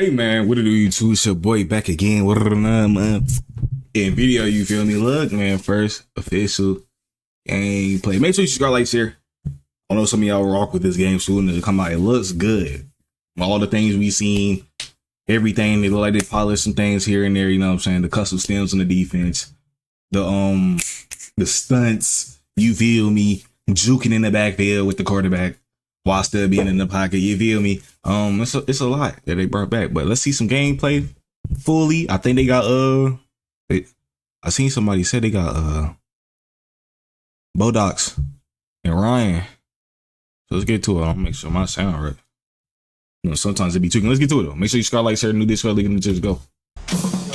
Hey man, what it do you two? It's your boy back again. What it man? In video, you feel me? Look, man, first official gameplay. Make sure you subscribe, like, share. I know some of y'all rock with this game soon as it come out. It looks good. All the things we seen, everything, they look like they polished some things here and there, you know what I'm saying? The custom stems on the defense, the stunts, you feel me? Juking in the backfield with the quarterback while still being in the pocket, you feel me? It's a lot that they brought back, but let's see some gameplay fully. I think they got I seen somebody said they got Bodox and Ryan. So let's get to it. I'll make sure my sound right. You know, sometimes it be tweaking. Let's get to it though. Make sure you subscribe, like, share, new this league, and just go.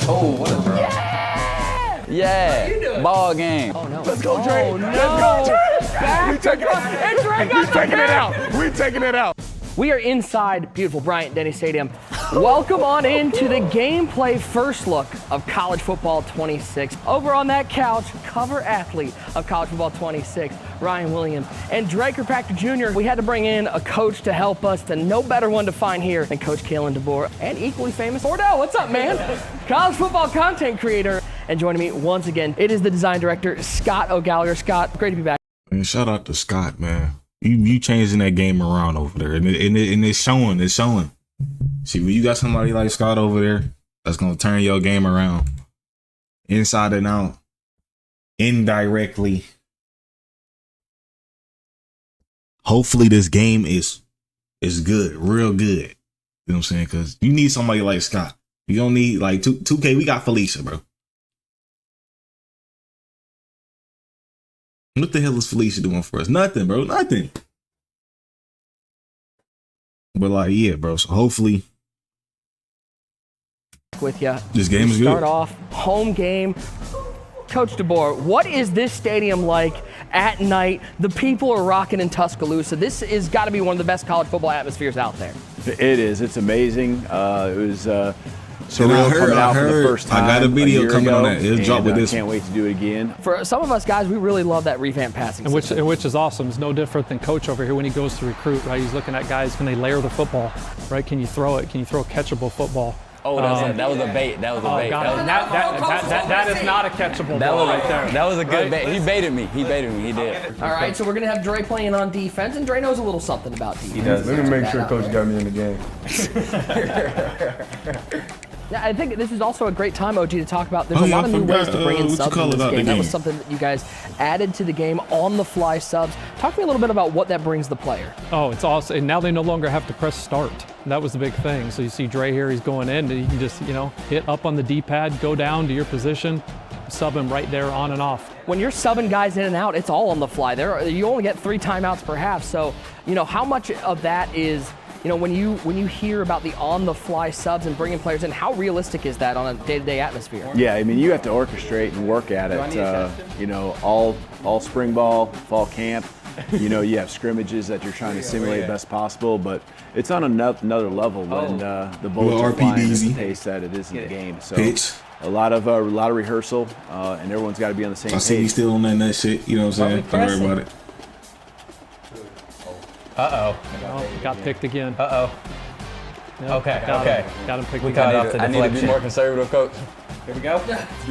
Oh, what a throw. Yeah. Ball game. Oh no. Let's go, Dre. Oh, no. Let's go, Dre. We taking it out. We taking it out. We are inside beautiful Bryant-Denny Stadium. Welcome on into the gameplay first look of College Football 26. Over on that couch, cover athlete of College Football 26, Ryan Williams, and Dre Kirkpatrick Jr. We had to bring in a coach to help us, to no better one to find here than Coach Kalen DeBoer, and equally famous Ordell. What's up, man? College football content creator. And joining me once again, it is the design director, Scott O'Gallagher. Scott, great to be back. And shout out to Scott, man. You changing that game around over there, and it's showing. It's showing. See, when you got somebody like Scott over there, that's gonna turn your game around, inside and out, indirectly. Hopefully, this game is good, real good. You know what I'm saying? Because you need somebody like Scott. You don't need like 2K. We got Felicia, bro. What the hell is Felicia doing for us? Nothing, bro. Nothing. But like, yeah, bro. So hopefully, with you. This game is good. Start off home game. Coach DeBoer, what is this stadium like at night? The people are rocking in Tuscaloosa. This is got to be one of the best college football atmospheres out there. It is. It's amazing. It was surreal coming out for the first time. I got a video coming on that. It'll drop with this. Can't wait to do it again. For some of us guys, we really love that revamped passing system. Which is awesome. It's no different than Coach over here when he goes to recruit, right? He's looking at guys, can they layer the football, right? Can you throw it? Can you throw catchable football? Oh, that was a bait. That was a bait. That is not a catchable ball right there. That was a good bait. He baited me. He did. All right, so we're going to have Dre playing on defense, and Dre knows a little something about defense. He does. Let me make sure Coach got me in the game. Yeah, I think this is also a great time, OG, to talk about. There's a lot of new ways to bring in subs in this game. That was something that you guys added to the game, on-the-fly subs. Talk to me a little bit about what that brings the player. Oh, it's awesome. And now they no longer have to press start. That was the big thing. So you see Dre here, he's going in, and you can just, hit up on the D-pad, go down to your position, sub him right there on and off. When you're subbing guys in and out, it's all on the fly. You only get 3 timeouts per half. So, how much of that is, when you hear about the on-the-fly subs and bringing players in, how realistic is that on a day-to-day atmosphere? Yeah, I mean, you have to orchestrate and work at it. All spring ball, fall camp. You have scrimmages that you're trying to simulate best possible, but it's on another level when the bullets are flying at the pace that it is in the game. So a lot of rehearsal, and everyone's got to be on the same page. I see you still on that shit. You know what I'm saying? Don't worry about it. Got picked again. Yep, okay. Got him picked We again. I need to be more conservative, Coach. Here we go.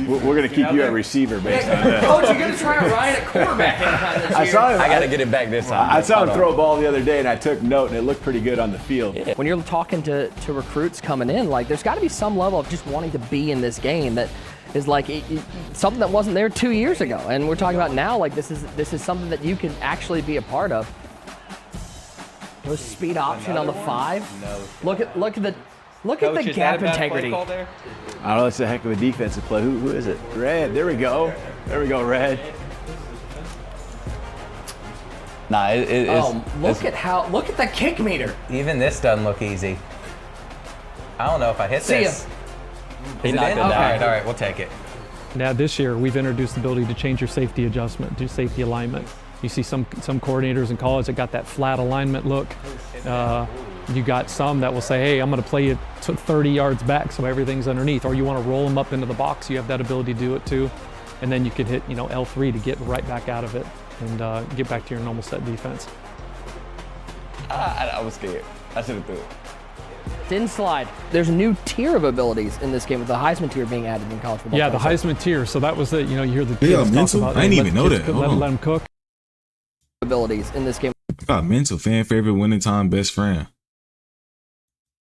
We're going to keep you at receiver based on that. Coach, you're going to try Ryan at quarterback anytime this year. I got to get it back this time. I saw him throw a ball the other day, and I took note, and it looked pretty good on the field. Yeah. When you're talking to recruits coming in, like, there's got to be some level of just wanting to be in this game that is like something that wasn't there 2 years ago. And we're talking about now, like, this is something that you can actually be a part of. No speed option on the 5. No. Look at the gap integrity. I don't know. That's a heck of a defensive play. Who is it? Red. There we go. Red. Nah, look at the kick meter. Even this doesn't look easy. I don't know if I hit this. He's not good. All right, we'll take it. Now this year, we've introduced the ability to change your safety adjustment, do safety alignment. You see some coordinators in college that got that flat alignment look. You got some that will say, hey, I'm going to play you 30 yards back so everything's underneath. Or you want to roll them up into the box, you have that ability to do it too. And then you could hit L3 to get right back out of it and get back to your normal set defense. I was scared. I should have threw it. Didn't slide. There's a new tier of abilities in this game with the Heisman tier being added in college football. Yeah, the 26. Heisman tier. So that was it. You know, you hear the Yeah, kids talk mental? about. I didn't let even the know kids that. cook, Hold on. let them cook. Abilities in this game Mental fan favorite, winning time, best friend.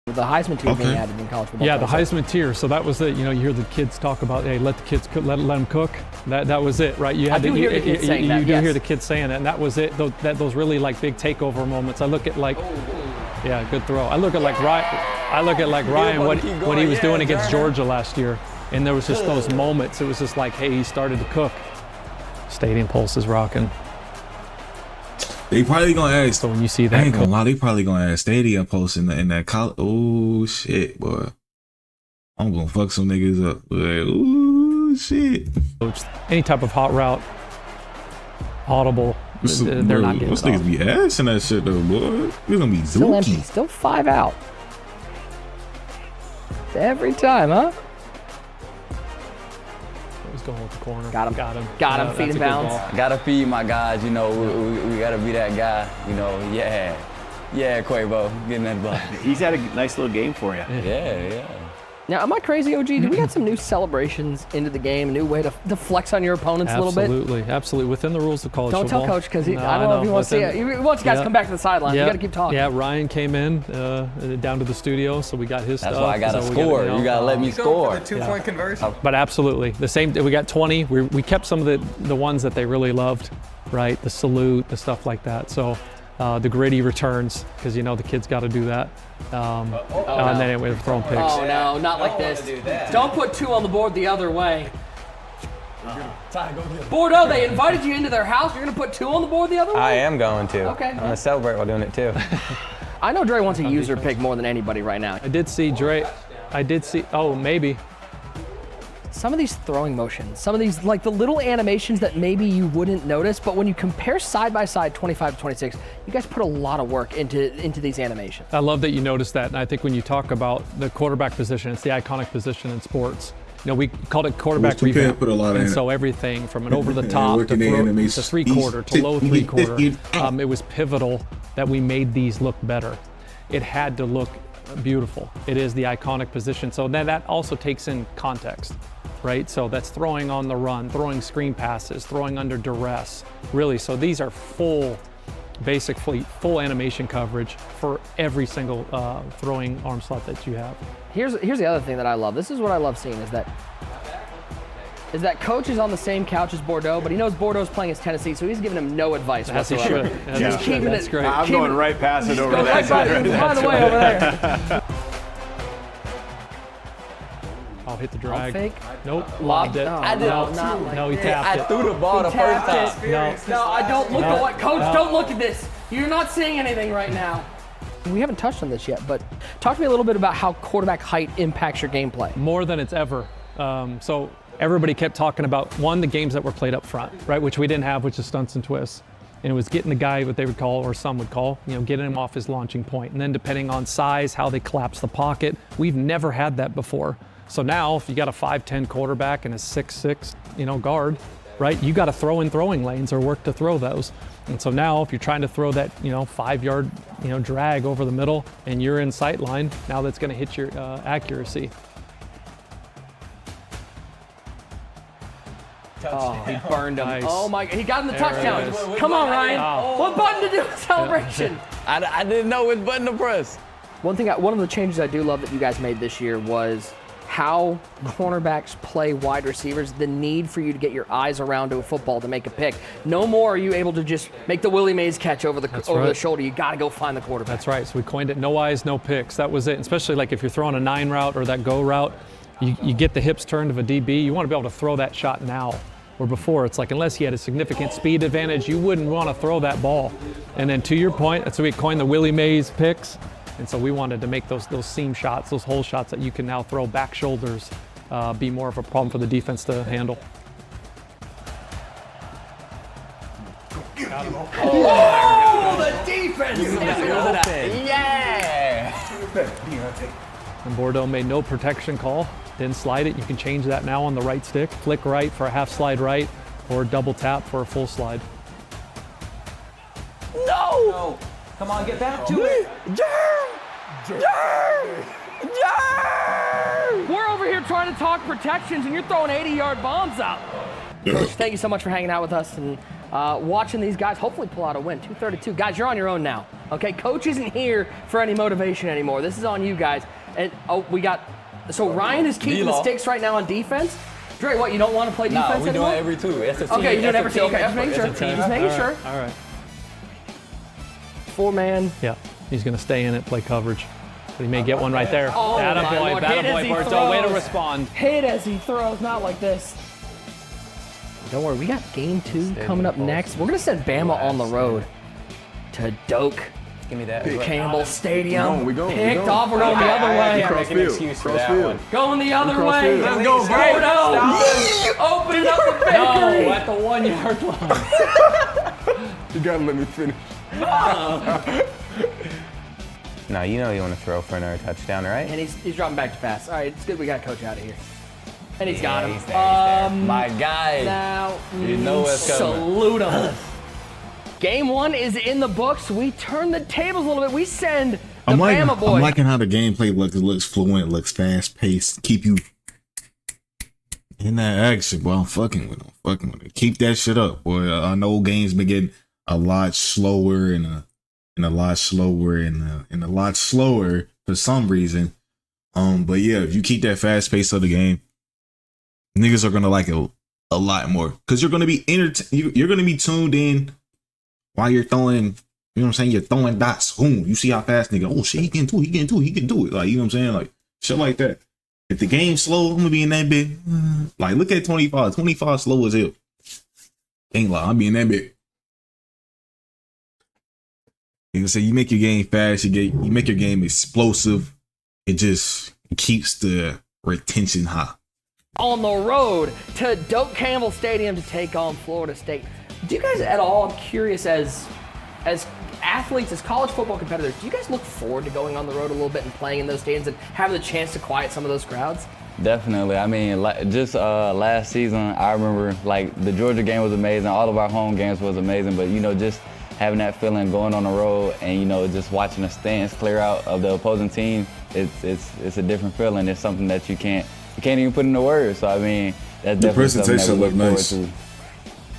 with the Heisman tier being Okay. added in college football. Yeah, the 26. Heisman tier. So that was it. You know, you hear the kids talk about, hey, let the kids cook, let them cook. That was it, right? You I do hear the kids saying that, You do yes. hear the kids saying that, and that was it. Those really like big takeover moments. I look at like, yeah, good throw. I look at like Ryan what he was doing against Georgia last year, and there was just those moments. It was just like, hey, he started to cook. Stadium pulse is rocking. They probably gonna ask. So when you see I that, ain't gonna lie, they probably gonna ask Stadium post in that college. Oh shit, boy. I'm gonna fuck some niggas up. Like, ooh shit. coach, any type of hot route, audible, they're not getting Those it off. niggas be assing that shit though, boy. It's gonna be Still empty. zooky. Still 5 out. Every time, huh? He's going with the corner. Got him. Got him. Got him. That's Feed a him good bounds. ball. I gotta feed my guys, you know, we gotta be that guy, you know, yeah, Quavo, getting that ball. He's had a nice little game for you. Yeah. Now, am I crazy, OG? Did we got some new celebrations into the game, a new way to flex on your opponents a little bit? Absolutely. Within the rules of college Don't football. tell Coach because No, I don't know if he wants to see Within- it. He wants you guys to come back to the sideline. You got to keep talking. Yeah, Ryan came in down to the studio, so we got his That's stuff. why I gotta so we score. you know, You gotta let me score. The 2-point conversion. But absolutely, the same. We got 20. We kept some of the ones that they really loved, right? The salute, the stuff like that. So the gritty returns, because you know the kids got to do that. And then we're throwing picks. Oh, no, not like this. Don't put 2 on the board the other way. Bordeaux, they invited you into their house. You're going to put 2 on the board the other way? I am going to. Okay. I'm gonna celebrate while doing it too. I know Dre wants a user pick more than anybody right now. I did see Dre. Oh, maybe. Some of these throwing motions, some of these like the little animations that maybe you wouldn't notice, but when you compare side by side 25 to 26, you guys put a lot of work into these animations. I love that you noticed that, and I think when you talk about the quarterback position, it's the iconic position in sports. You know, we called it quarterback You can't revamp, put a lot in and it. so everything from an over the top to, working the animation to 3/4 to low 3/4, it was pivotal that we made these look better. It had to look beautiful. It is the iconic position, so then that also takes in context, right? So that's throwing on the run, throwing screen passes, throwing under duress, really. So these are full animation coverage for every single throwing arm slot that you have. Here's the other thing that I love. This is what I love seeing is that Coach is on the same couch as Bordeaux, but he knows Bordeaux's playing against Tennessee, so he's giving him no advice As he whatsoever. should. As Just he should. keeping That's it. great. I'm keeping going right past it over Go there. by the way over there. I'll hit the drag. Fake. Nope. Lobbed it. it. I did. No, not like No, he this. tapped I it. threw the ball the first tapped time. No. No, I don't look No. at what Coach. No. Don't look at this. You're not seeing anything right now. We haven't touched on this yet, but talk to me a little bit about how quarterback height impacts your gameplay. More than it's ever. So everybody kept talking about, one, the games that were played up front, right, which we didn't have, which is stunts and twists. And it was getting the guy, what they would call, or some would call, getting him off his launching point. And then depending on size, how they collapse the pocket, we've never had that before. So now if you got a 5'10" quarterback and a 6'6", guard, right, you got to throw in throwing lanes or work to throw those. And so now if you're trying to throw that, 5-yard, drag over the middle and you're in sight line, now that's going to hit your accuracy. Oh, he burned him. Nice. Oh my God, he got him the There touchdown. it is. Come on, Ryan. Oh. What button to do a celebration? I didn't know which button to press. One of the changes I do love that you guys made this year was how cornerbacks play wide receivers, the need for you to get your eyes around to a football to make a pick. No more are you able to just make the Willie Mays catch over the right. shoulder. You got to go find the quarterback. That's right. So we coined it no eyes, no picks. That was it. And especially like if you're throwing a 9 route or that go route, you get the hips turned of a DB. You want to be able to throw that shot now. Where before, it's like unless he had a significant speed advantage, you wouldn't want to throw that ball. And then to your point, that's why we coined the Willie Mays picks. And so we wanted to make those seam shots, those hole shots that you can now throw back shoulders, be more of a problem for the defense to handle. Oh, the defense! Yeah. And Bordeaux made no protection call, didn't slide it. You can change that now on the right stick. Flick right for a half slide right, or double tap for a full slide. No. Come on, get back to it. We're over here trying to talk protections, and you're throwing 80-yard bombs out. Coach, thank you so much for hanging out with us and watching these guys hopefully pull out a win. 232. Guys, you're on your own now. Okay, coach isn't here for any motivation anymore. This is on you guys. And so Ryan is keeping the sticks right now on defense. Dre, what, you don't want to play defense anymore? We're doing every two. It's a team. Okay, you're doing every two. Okay, effort. just making sure. Just making sure. All right. 4-man. Yeah, he's going to stay in it, play coverage. But he may get one right there. Oh, Attaboy, Barto, way to respond. Hit as he throws, not like this. Don't worry, we got game 2 coming up next. We're going to send Bama on the road to Doak Give me that. Campbell Stadium. We going. Picked off, we're going the other way. Crossfield. Going the other way. Let's go, bro. Open it up the bakery. No, at the 1 yard line. You gotta let me finish. No, you know you want to throw for another touchdown, right? And he's dropping back to pass. All right, it's good we got Coach out of here. And he's got him. He's there. My guy. Now, You know what's coming. salute him. Game 1 is in the books. We turn the tables a little bit. We send the Bama boy. I'm liking how the gameplay looks. It looks fluent, looks fast paced. Keep you in that action, boy. I'm fucking with it. Keep that shit up, boy. I know games been getting a lot slower and a lot slower for some reason. But yeah, if you keep that fast pace of the game, niggas are gonna like it a lot more because you're gonna be you're gonna be tuned in while you're throwing. You know what I'm saying? You're throwing dots. Boom. You see how fast nigga. Oh shit, he can do it. Like, you know what I'm saying? Like shit like that. If the game's slow, I'm gonna be in that bit. Like, look at 25. 25 slow as hell. Ain't like I'm be in that bit. You can say you make your game fast. You make your game explosive. It just keeps the retention high. On the road to Doak Campbell Stadium to take on Florida State. Do you guys at all, I'm curious, as athletes, as college football competitors, do you guys look forward to going on the road a little bit and playing in those stadiums and having the chance to quiet some of those crowds? Definitely. I mean, just last season, I remember like the Georgia game was amazing. All of our home games was amazing, but just having that feeling going on the road and just watching the stands clear out of the opposing team, it's a different feeling. It's something that you can't even put into words. So I mean, that's definitely something that we look forward to.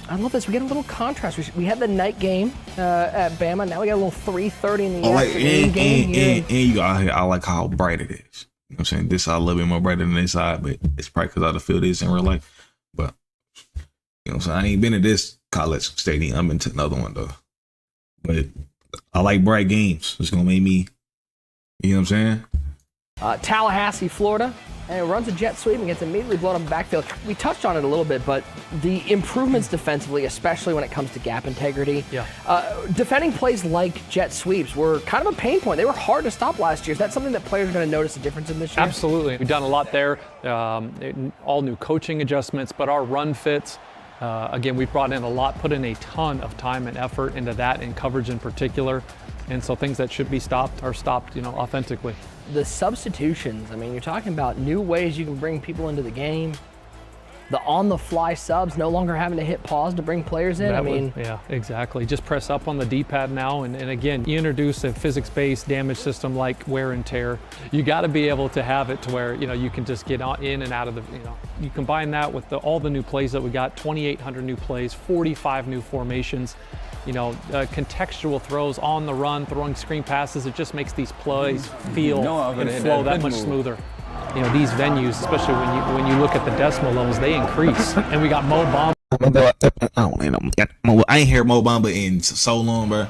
I love this. We get a little contrast. We had the night game at Bama. Now we got a little 3:30 in the afternoon game. And I like how bright it is. You know what I'm saying? This side a little bit more brighter than this side, but it's probably because I the field is in real life. But you know what I'm saying? I ain't been to this college stadium. I've been to another one though. But I like bright games. It's gonna make me, you know what I'm saying? Tallahassee, Florida, and it runs a jet sweep and gets immediately blown up in the backfield. We touched on it a little bit, but the improvements defensively, especially when it comes to gap integrity, defending plays like jet sweeps were kind of a pain point. They were hard to stop last year. Is that something that players are going to notice a difference in this year? Absolutely. We've done a lot there. All new coaching adjustments, but our run fits. Again, we've brought in a lot, put in a ton of time and effort into that, and coverage in particular. And so things that should be stopped are stopped, authentically. The substitutions, I mean, you're talking about new ways you can bring people into the game. The on-the-fly subs, no longer having to hit pause to bring players in. Yeah, exactly. Just press up on the D-pad now. And again, you introduce a physics-based damage system like wear and tear. You got to be able to have it to where, you can just get in and out of the, You combine that with all the new plays that we got, 2,800 new plays, 45 new formations. Contextual throws on the run, throwing screen passes. It just makes these plays feel and flow that much smoother. These venues, especially when you look at the decimal levels, they increase. And we got Mo Bamba. I ain't heard Mo Bamba in so long, bro.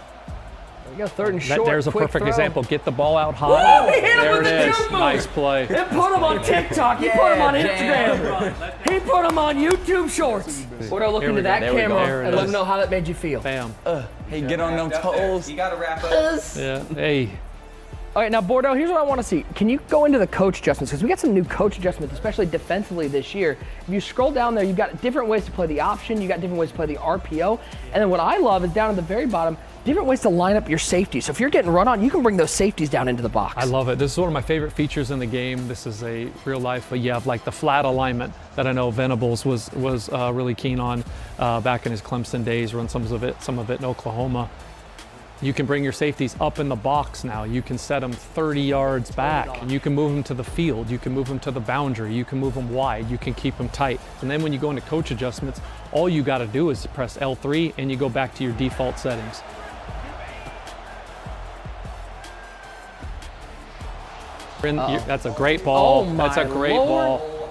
We got third and short. There's a perfect throw. Example. Get the ball out high. Whoa, he hit him with the jump move. Nice play. He put him on TikTok. He put him on Instagram. He put him on YouTube Shorts. We're look into that camera and let them know how that made you feel. Bam. Hey, get on them toes. You gotta wrap up. Yeah. Hey. All right, now Bordeaux, here's what I want to see. Can you go into the coach adjustments? Because we got some new coach adjustments, especially defensively this year. If you scroll down there, you've got different ways to play the option. You got different ways to play the RPO. And then what I love is down at the very bottom, different ways to line up your safeties. So if you're getting run on, you can bring those safeties down into the box. I love it. This is one of my favorite features in the game. This is a real life, but you have like the flat alignment that I know Venables was really keen on back in his Clemson days, run some of it in Oklahoma. You can bring your safeties up in the box now. You can set them 30 yards back. You can move them to the field. You can move them to the boundary. You can move them wide. You can keep them tight. And then when you go into coach adjustments, all you got to do is press L3 and you go back to your default settings. That's a great ball. That's a great ball.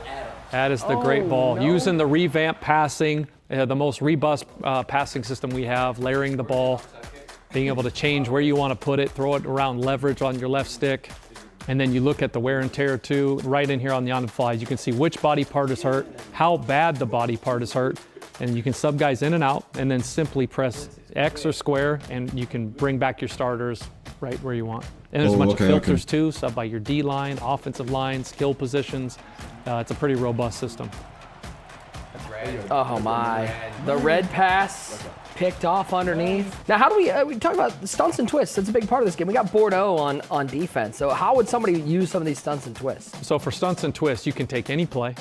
That is the great ball. No. Using the revamp passing, the most robust passing system we have, layering the ball, being able to change where you want to put it, throw it around leverage on your left stick. And then you look at the wear and tear too, right in here on the on the fly. You can see which body part is hurt, how bad the body part is hurt, and you can sub guys in and out, and then simply press X or square, and you can bring back your starters right where you want. And there's a bunch of filters too, sub by your D line, offensive line, skill positions. It's a pretty robust system. Oh my, the red pass picked off underneath. Now, how do we talk about stunts and twists? That's a big part of this game. We got Bordeaux on defense. So how would somebody use some of these stunts and twists? So for stunts and twists, you can take any play,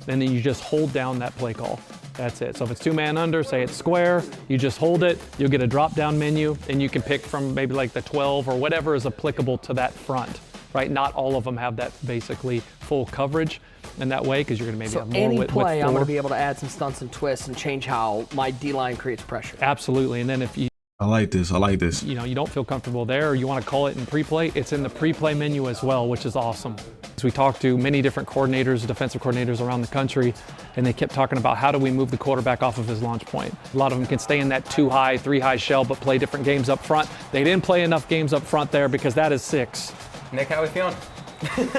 and then you just hold down that play call. That's it. So if it's 2-man under, say it's square, you just hold it, you'll get a drop-down menu, and you can pick from maybe like the 12 or whatever is applicable to that front, right? Not all of them have that basically full coverage in that way, because you're going to maybe have more any with play, four. I'm going to be able to add some stunts and twists and change how my D-line creates pressure. Absolutely, and then if you I like this. you know, you don't feel comfortable there, or you want to call it in pre-play, it's in the pre-play menu as well, which is awesome. So we talked to many different coordinators, defensive coordinators around the country, and they kept talking about how do we move the quarterback off of his launch point. A lot of them can stay in that 2-high, 3-high shell, but play different games up front. They didn't play enough games up front there because that is 6. Nick, how we feeling?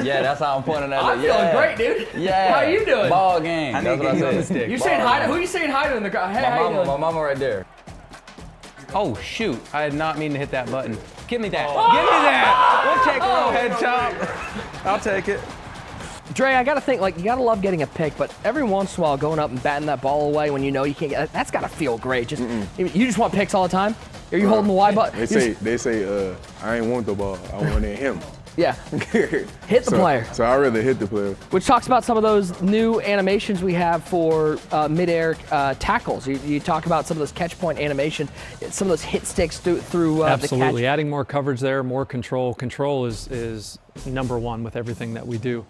Yeah, that's how I'm pointing at it. I'm feeling great, dude. Yeah. How you doing? Ball game. That's what I said. You saying hi to, who you saying hi to in the crowd? Hey, how you doing? My mama right there. Oh, shoot. I did not mean to hit that button. Give me that. Give me that. We'll take a little head chop. I'll take it. Dre, I gotta think, like, you gotta love getting a pick, but every once in a while going up and batting that ball away when you know you can't get, that's gotta feel great. Just You just want picks all the time? Are you holding the Y button? They say, I ain't want the ball. I wanted him. Yeah. Hit the player. So I'd rather hit the player. Which talks about some of those new animations we have for mid-air tackles. You talk about some of those catch point animation, some of those hit sticks through Absolutely, the catch. adding more coverage there, more control. Control is number one with everything that we do.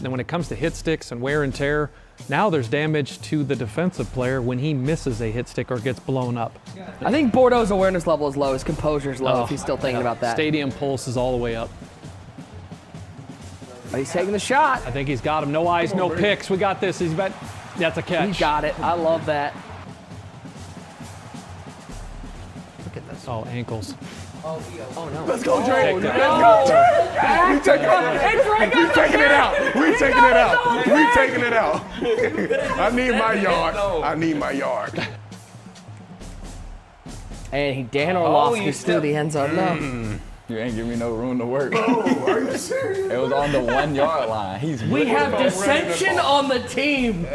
Then when it comes to hit sticks and wear and tear, now there's damage to the defensive player when he misses a hit stick or gets blown up. I think Bordeaux's awareness level is low, his composure is low if he's still thinking about that. Stadium pulse is all the way up. Oh, he's taking the shot. I think he's got him. No eyes, no picks. We got this. That's a catch. He got it. I love that. Look at this. Oh, ankles. Oh no. Let's go, Dre. Check Let's that. go, Dre. We taking it. We taking it out. We taking it out. We taking it out. I need my yard. I need my yard. And Dan Orlovsky's through the end zone. No. You ain't give me no room to work. Are you serious? It was on the 1-yard line. We have dissension on the team.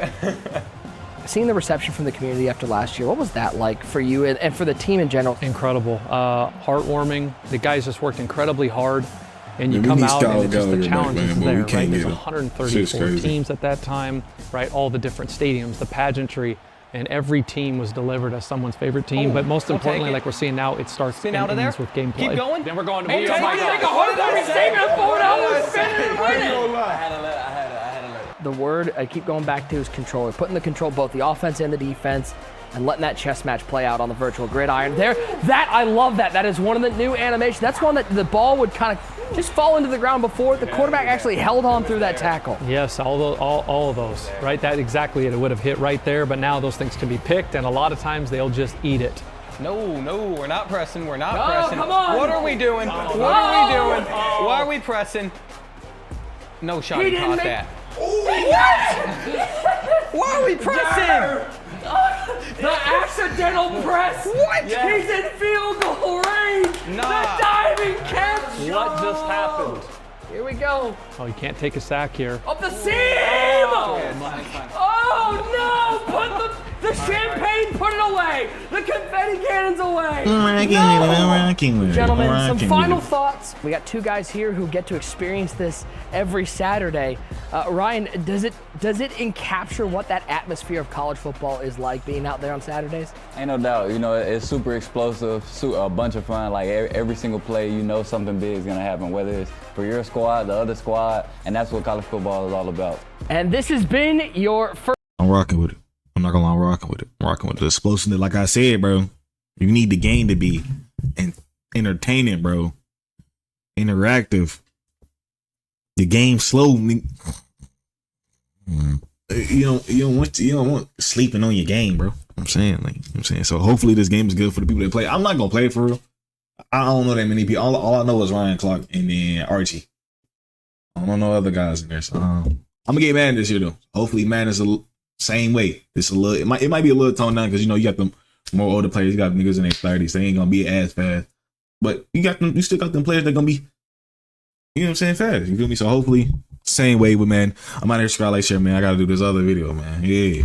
Seeing the reception from the community after last year, what was that like for you and for the team in general? Incredible. Heartwarming. The guys just worked incredibly hard. And you come out and it's just the challenges there, right? There's 134 teams at that time, right? All the different stadiums, the pageantry, and every team was delivered as someo's favorite team. But most importantly, like we're seeing now, it starts and ends with gameplay. Keep going. Then we're going to Hey, take a heartwarming statement of Bordeaux and winning. I had to let it. The word I keep going back to is control. We're putting the control both the offense and the defense and letting that chess match play out on the virtual gridiron. I love that. That is one of the new animations. That's one that the ball would kind of just fall into the ground before the quarterback actually held on through that tackle. Yes, all of those, right? That exactly it. It would have hit right there, but now those things can be picked, and a lot of times they'll just eat it. No, we're not pressing. We're not pressing. Come on. What are we doing? What are we doing? Why are we pressing? No shot. He caught that. Why are we pressing? The accidental press. What? He's in field goal range. Nah. The diving catch. What just happened? Here we go. Oh, you can't take a sack here. Up the seam. Oh no! Put the champagne. Put it away. The confetti cannon's away. Rocking with it. Gentlemen, Rocking some with final it. thoughts. We got 2 guys here who get to experience this every Saturday. Ryan, does it encapture what that atmosphere of college football is like being out there on Saturdays? Ain't no doubt. You know, it's super explosive, a bunch of fun. Like every single play, you know something big is gonna happen, whether it's for your squad, the other squad, and that's what college football is all about. And this has been your first. I'm rocking with it. I'm not gonna lie, I'm rocking with it. I'm rocking with the explosiveness. Like I said, bro, you need the game to be entertaining, bro. Interactive. The game slow. You don't want sleeping on your game, bro. I'm saying. So hopefully this game is good for the people that play. I'm not gonna play it for real. I don't know that many people. All I know is Ryan Clark and then Archie. I don't know other guys in there. So I'm gonna get Madden this year though. Hopefully Madden is the same way. It's a little. It might be a little toned down because you got them more older players. You got niggas in their 30s. They ain't gonna be as fast. But you got them. You still got them players that gonna be. You know what I'm saying? Fast. You feel me? So hopefully same way with man. I'm out here subscribe, like, share, man. I gotta do this other video, man. Yeah.